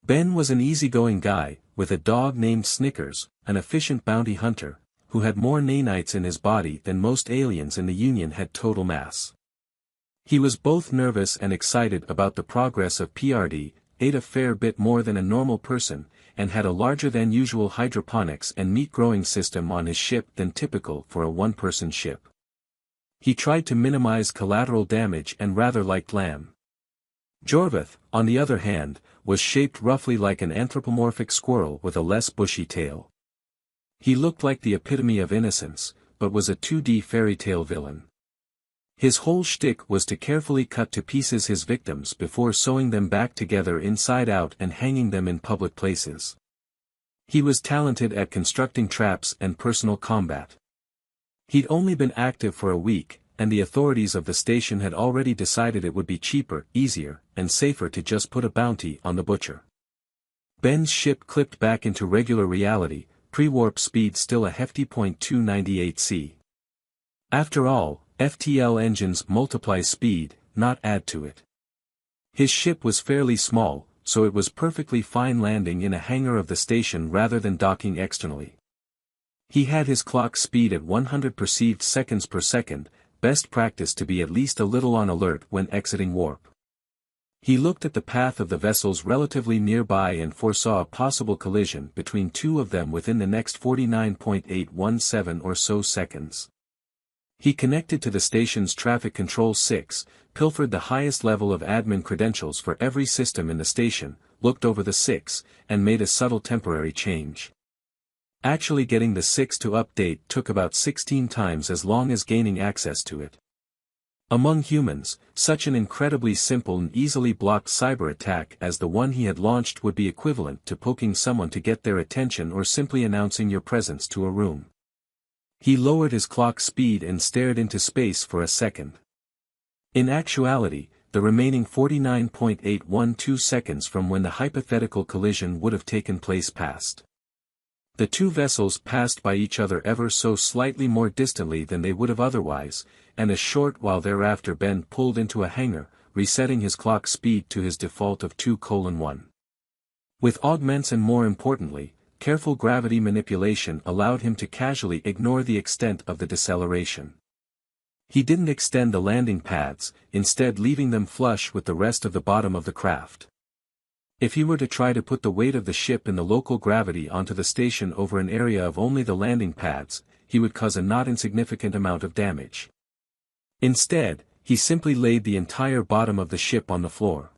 Ben was an easygoing guy, with a dog named Snickers, an efficient bounty hunter, who had more nanites in his body than most aliens in the Union had total mass. He was both nervous and excited about the progress of PRD, ate a fair bit more than a normal person, and had a larger than usual hydroponics and meat growing system on his ship than typical for a one-person ship. He tried to minimize collateral damage and rather liked lamb. Jorvath, on the other hand, was shaped roughly like an anthropomorphic squirrel with a less bushy tail. He looked like the epitome of innocence, but was a 2D fairy tale villain. His whole shtick was to carefully cut to pieces his victims before sewing them back together inside out and hanging them in public places. He was talented at constructing traps and personal combat. He'd only been active for a week, and the authorities of the station had already decided it would be cheaper, easier, and safer to just put a bounty on the butcher. Ben's ship clipped back into regular reality, pre-warp speed still a hefty .298 c. After all, FTL engines multiply speed, not add to it. His ship was fairly small, so it was perfectly fine landing in a hangar of the station rather than docking externally. He had his clock speed at 100 perceived seconds per second, best practice to be at least a little on alert when exiting warp. He looked at the path of the vessels relatively nearby and foresaw a possible collision between two of them within the next 49.817 or so seconds. He connected to the station's traffic control 6, pilfered the highest level of admin credentials for every system in the station, looked over the 6, and made a subtle temporary change. Actually getting the 6 to update took about 16 times as long as gaining access to it. Among humans, such an incredibly simple and easily blocked cyber attack as the one he had launched would be equivalent to poking someone to get their attention or simply announcing your presence to a room. He lowered his clock speed and stared into space for a second. In actuality, the remaining 49.812 seconds from when the hypothetical collision would have taken place passed. The two vessels passed by each other ever so slightly more distantly than they would have otherwise, and a short while thereafter Ben pulled into a hangar, resetting his clock speed to his default of 2:1. With augments and more importantly, careful gravity manipulation allowed him to casually ignore the extent of the deceleration. He didn't extend the landing pads, instead leaving them flush with the rest of the bottom of the craft. If he were to try to put the weight of the ship in the local gravity onto the station over an area of only the landing pads, he would cause a not insignificant amount of damage. Instead, he simply laid the entire bottom of the ship on the floor.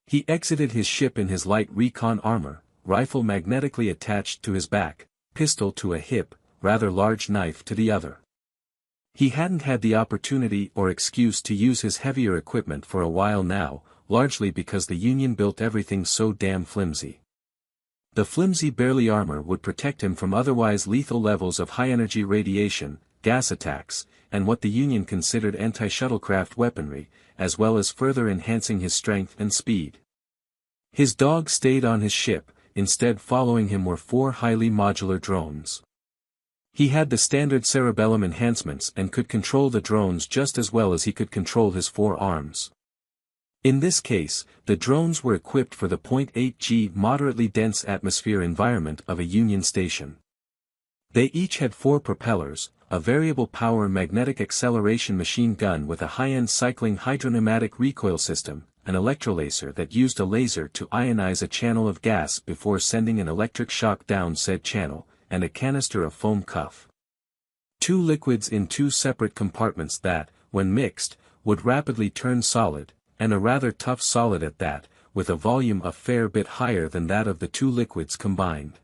He exited his ship in his light recon armor, rifle magnetically attached to his back, pistol to a hip, rather large knife to the other. He hadn't had the opportunity or excuse to use his heavier equipment for a while now, largely because the Union built everything so damn flimsy. The flimsy barely armor would protect him from otherwise lethal levels of high-energy radiation, gas attacks, and what the Union considered anti-shuttlecraft weaponry, as well as further enhancing his strength and speed. His dog stayed on his ship. Instead following him were 4 highly modular drones. He had the standard cerebellum enhancements and could control the drones just as well as he could control his 4 arms. In this case, the drones were equipped for the 0.8 G moderately dense atmosphere environment of a Union station. They each had 4 propellers, a variable power magnetic acceleration machine gun with a high-end cycling hydropneumatic recoil system, an electrolaser that used a laser to ionize a channel of gas before sending an electric shock down said channel, and a canister of foam cuff. 2 liquids in 2 separate compartments that, when mixed, would rapidly turn solid, and a rather tough solid at that, with a volume a fair bit higher than that of the 2 liquids combined.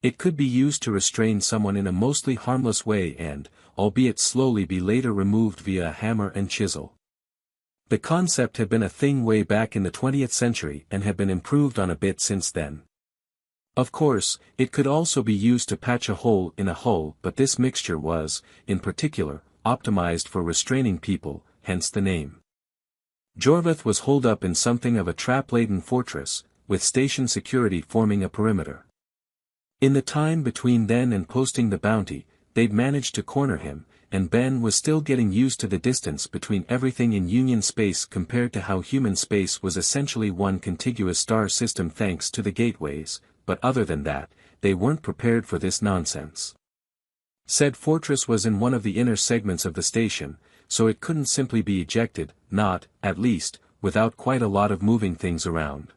It could be used to restrain someone in a mostly harmless way and, albeit slowly, be later removed via a hammer and chisel. The concept had been a thing way back in the 20th century and had been improved on a bit since then. Of course, it could also be used to patch a hole in a hull, but this mixture was, in particular, optimized for restraining people, hence the name. Jorvath was holed up in something of a trap-laden fortress, with station security forming a perimeter. In the time between then and posting the bounty, they'd managed to corner him, and Ben was still getting used to the distance between everything in Union space compared to how human space was essentially one contiguous star system thanks to the gateways, but other than that, they weren't prepared for this nonsense. Said fortress was in one of the inner segments of the station, so it couldn't simply be ejected, not, at least, without quite a lot of moving things around.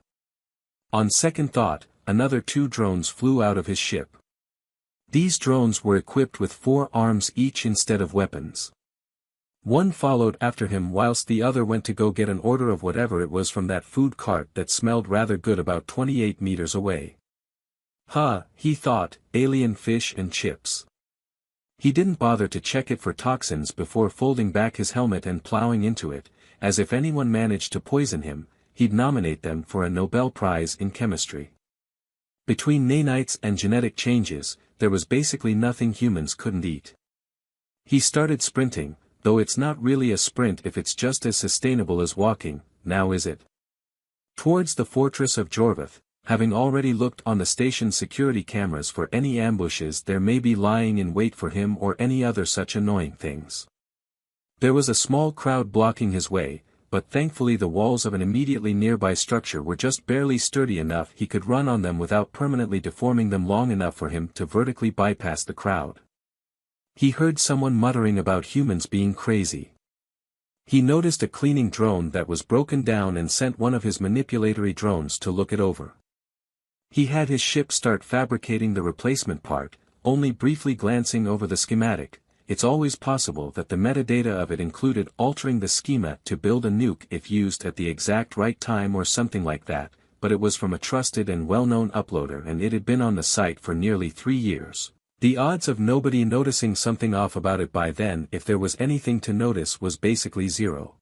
On second thought, another 2 drones flew out of his ship. These drones were equipped with 4 arms each instead of weapons. One followed after him whilst the other went to go get an order of whatever it was from that food cart that smelled rather good about 28 meters away. He thought, alien fish and chips. He didn't bother to check it for toxins before folding back his helmet and plowing into it, as if anyone managed to poison him, he'd nominate them for a Nobel Prize in chemistry. Between nanites and genetic changes, there was basically nothing humans couldn't eat. He started sprinting, though it's not really a sprint if it's just as sustainable as walking, now is it? Towards the fortress of Jorvath, having already looked on the station's security cameras for any ambushes there may be lying in wait for him or any other such annoying things. There was a small crowd blocking his way, but thankfully the walls of an immediately nearby structure were just barely sturdy enough he could run on them without permanently deforming them long enough for him to vertically bypass the crowd. He heard someone muttering about humans being crazy. He noticed a cleaning drone that was broken down and sent one of his manipulatory drones to look it over. He had his ship start fabricating the replacement part, only briefly glancing over the schematic. It's always possible that the metadata of it included altering the schema to build a nuke if used at the exact right time or something like that, but it was from a trusted and well-known uploader and it had been on the site for nearly 3 years. The odds of nobody noticing something off about it by then if there was anything to notice was basically 0.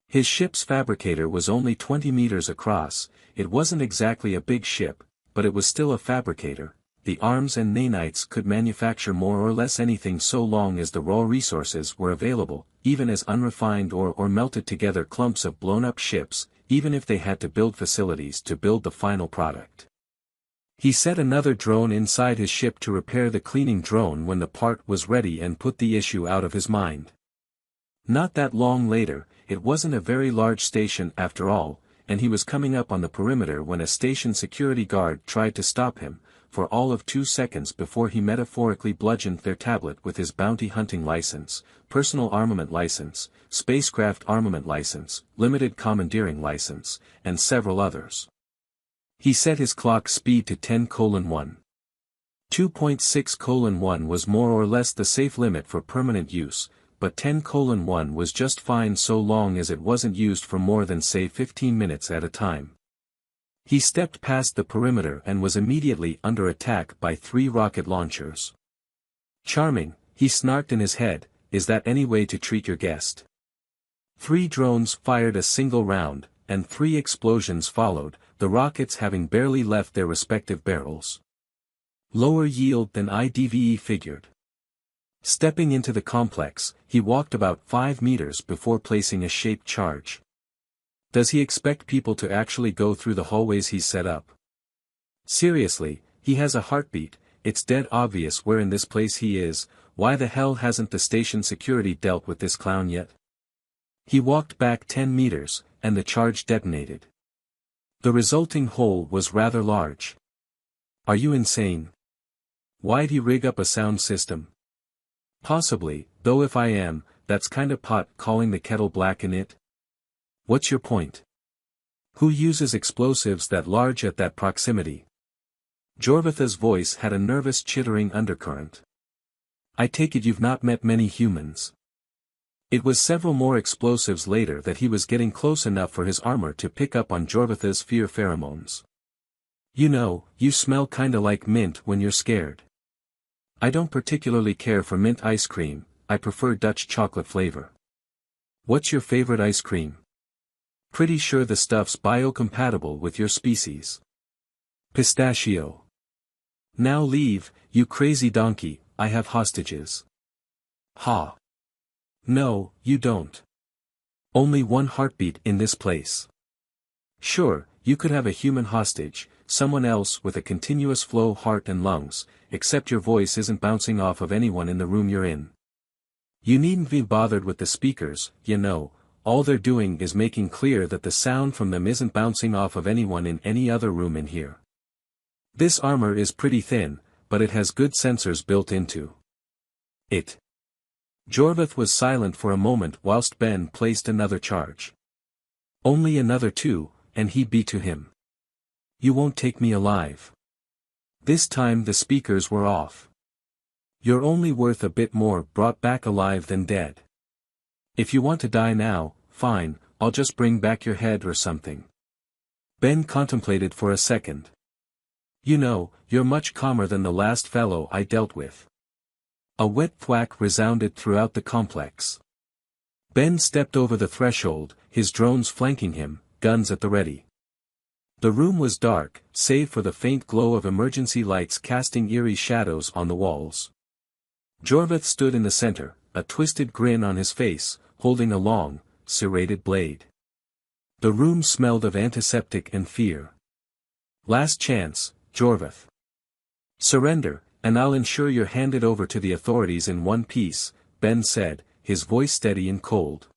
His ship's fabricator was only 20 meters across, it wasn't exactly a big ship, but it was still a fabricator. The arms and nanites could manufacture more or less anything so long as the raw resources were available, even as unrefined or melted together clumps of blown-up ships, even if they had to build facilities to build the final product. He set another drone inside his ship to repair the cleaning drone when the part was ready and put the issue out of his mind. Not that long later, it wasn't a very large station after all, and he was coming up on the perimeter when a station security guard tried to stop him, for all of 2 seconds before he metaphorically bludgeoned their tablet with his bounty hunting license, personal armament license, spacecraft armament license, limited commandeering license, and several others. He set his clock speed to 10:1. 2.6:1 was more or less the safe limit for permanent use, but 10:1 was just fine so long as it wasn't used for more than say 15 minutes at a time. He stepped past the perimeter and was immediately under attack by 3 rocket launchers. Charming, he snarked in his head, is that any way to treat your guest? 3 drones fired a single round, and 3 explosions followed, the rockets having barely left their respective barrels. Lower yield than IDVE figured. Stepping into the complex, he walked about 5 meters before placing a shaped charge. Does he expect people to actually go through the hallways he's set up? Seriously, he has a heartbeat, it's dead obvious where in this place he is, why the hell hasn't the station security dealt with this clown yet? He walked back 10 meters, and the charge detonated. The resulting hole was rather large. Are you insane? Why'd he rig up a sound system? Possibly, though if I am, that's kinda pot calling the kettle black in it. What's your point? Who uses explosives that large at that proximity? Jorvatha's voice had a nervous chittering undercurrent. I take it you've not met many humans. It was several more explosives later that he was getting close enough for his armor to pick up on Jorvatha's fear pheromones. You know, you smell kinda like mint when you're scared. I don't particularly care for mint ice cream, I prefer Dutch chocolate flavor. What's your favorite ice cream? Pretty sure the stuff's biocompatible with your species. Pistachio. Now leave, you crazy donkey, I have hostages. Ha. No, you don't. Only one heartbeat in this place. Sure, you could have a human hostage, someone else with a continuous flow heart and lungs, except your voice isn't bouncing off of anyone in the room you're in. You needn't be bothered with the speakers, you know, all they're doing is making clear that the sound from them isn't bouncing off of anyone in any other room in here. This armor is pretty thin, but it has good sensors built into it. Jorvith was silent for a moment whilst Ben placed another charge. Only another 2, and he'd be to him. You won't take me alive. This time the speakers were off. You're only worth a bit more brought back alive than dead. If you want to die now, fine, I'll just bring back your head or something. Ben contemplated for a second. You know, you're much calmer than the last fellow I dealt with. A wet thwack resounded throughout the complex. Ben stepped over the threshold, his drones flanking him, guns at the ready. The room was dark, save for the faint glow of emergency lights casting eerie shadows on the walls. Jorvith stood in the center, a twisted grin on his face, holding a long, serrated blade. The room smelled of antiseptic and fear. Last chance, Jorvith. Surrender, and I'll ensure you're handed over to the authorities in one piece, Ben said, his voice steady and cold.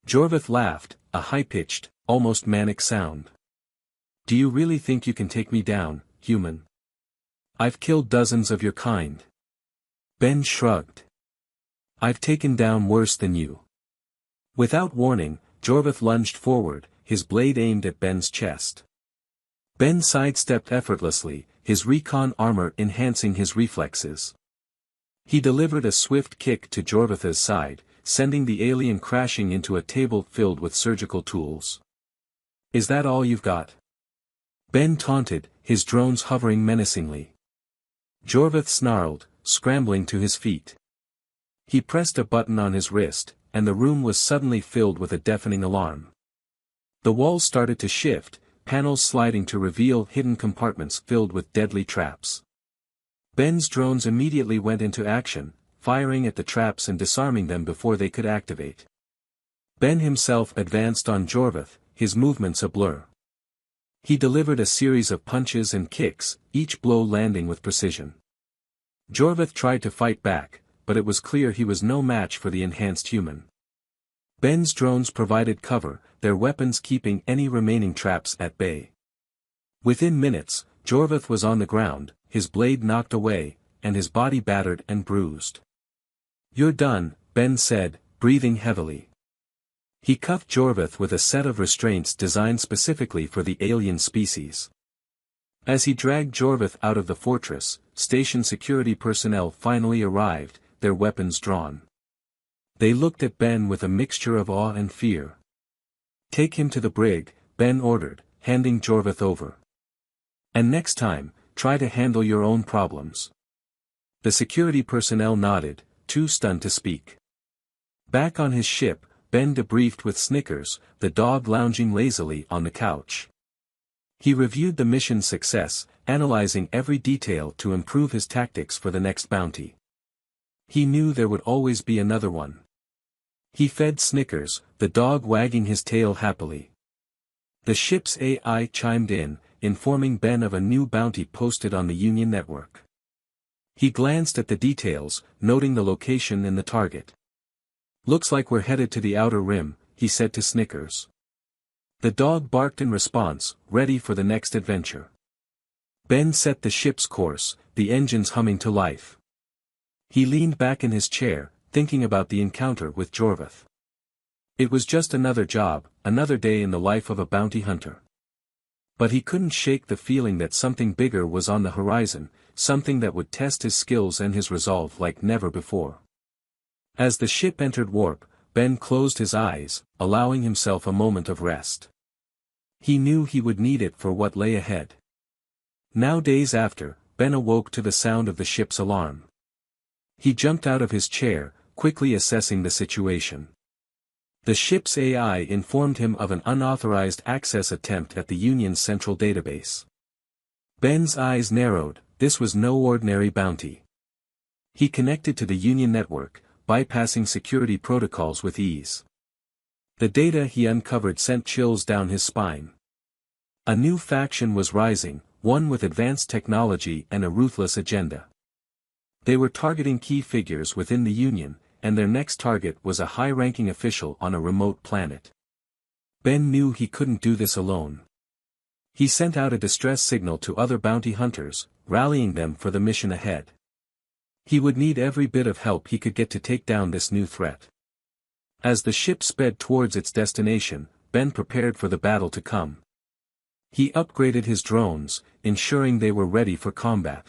Jorvith laughed, a high-pitched, almost manic sound. Do you really think you can take me down, human? I've killed dozens of your kind. Ben shrugged. I've taken down worse than you. Without warning, Jorvith lunged forward, his blade aimed at Ben's chest. Ben sidestepped effortlessly, his recon armor enhancing his reflexes. He delivered a swift kick to Jorvith's side, sending the alien crashing into a table filled with surgical tools. Is that all you've got? Ben taunted, his drones hovering menacingly. Jorvith snarled, scrambling to his feet. He pressed a button on his wrist, and the room was suddenly filled with a deafening alarm. The walls started to shift, panels sliding to reveal hidden compartments filled with deadly traps. Ben's drones immediately went into action, firing at the traps and disarming them before they could activate. Ben himself advanced on Jorvith, his movements a blur. He delivered a series of punches and kicks, each blow landing with precision. Jorvith tried to fight back, but it was clear he was no match for the enhanced human. Ben's drones provided cover, their weapons keeping any remaining traps at bay. Within minutes, Jorvith was on the ground, his blade knocked away, and his body battered and bruised. You're done, Ben said, breathing heavily. He cuffed Jorvith with a set of restraints designed specifically for the alien species. As he dragged Jorvith out of the fortress, station security personnel finally arrived, their weapons drawn. They looked at Ben with a mixture of awe and fear. Take him to the brig, Ben ordered, handing Jorvith over. And next time, try to handle your own problems. The security personnel nodded, too stunned to speak. Back on his ship, Ben debriefed with Snickers, the dog lounging lazily on the couch. He reviewed the mission's success, analyzing every detail to improve his tactics for the next bounty. He knew there would always be another one. He fed Snickers, the dog wagging his tail happily. The ship's AI chimed in, informing Ben of a new bounty posted on the Union network. He glanced at the details, noting the location and the target. Looks like we're headed to the outer rim, he said to Snickers. The dog barked in response, ready for the next adventure. Ben set the ship's course, the engines humming to life. He leaned back in his chair, thinking about the encounter with Jorvith. It was just another job, another day in the life of a bounty hunter. But he couldn't shake the feeling that something bigger was on the horizon, something that would test his skills and his resolve like never before. As the ship entered warp, Ben closed his eyes, allowing himself a moment of rest. He knew he would need it for what lay ahead. Now days after, Ben awoke to the sound of the ship's alarm. He jumped out of his chair, quickly assessing the situation. The ship's AI informed him of an unauthorized access attempt at the Union's central database. Ben's eyes narrowed, this was no ordinary bounty. He connected to the Union network, bypassing security protocols with ease. The data he uncovered sent chills down his spine. A new faction was rising, one with advanced technology and a ruthless agenda. They were targeting key figures within the Union, and their next target was a high-ranking official on a remote planet. Ben knew he couldn't do this alone. He sent out a distress signal to other bounty hunters, rallying them for the mission ahead. He would need every bit of help he could get to take down this new threat. As the ship sped towards its destination, Ben prepared for the battle to come. He upgraded his drones, ensuring they were ready for combat.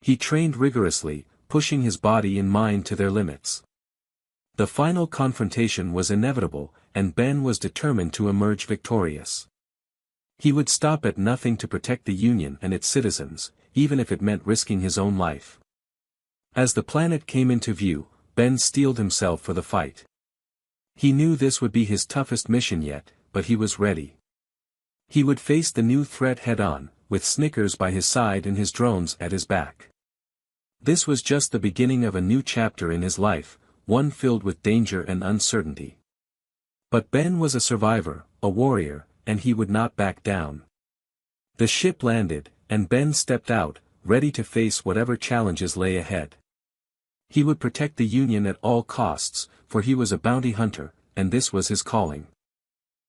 He trained rigorously, pushing his body and mind to their limits. The final confrontation was inevitable, and Ben was determined to emerge victorious. He would stop at nothing to protect the Union and its citizens, even if it meant risking his own life. As the planet came into view, Ben steeled himself for the fight. He knew this would be his toughest mission yet, but he was ready. He would face the new threat head-on, with Snickers by his side and his drones at his back. This was just the beginning of a new chapter in his life, one filled with danger and uncertainty. But Ben was a survivor, a warrior, and he would not back down. The ship landed, and Ben stepped out, ready to face whatever challenges lay ahead. He would protect the Union at all costs, for he was a bounty hunter, and this was his calling.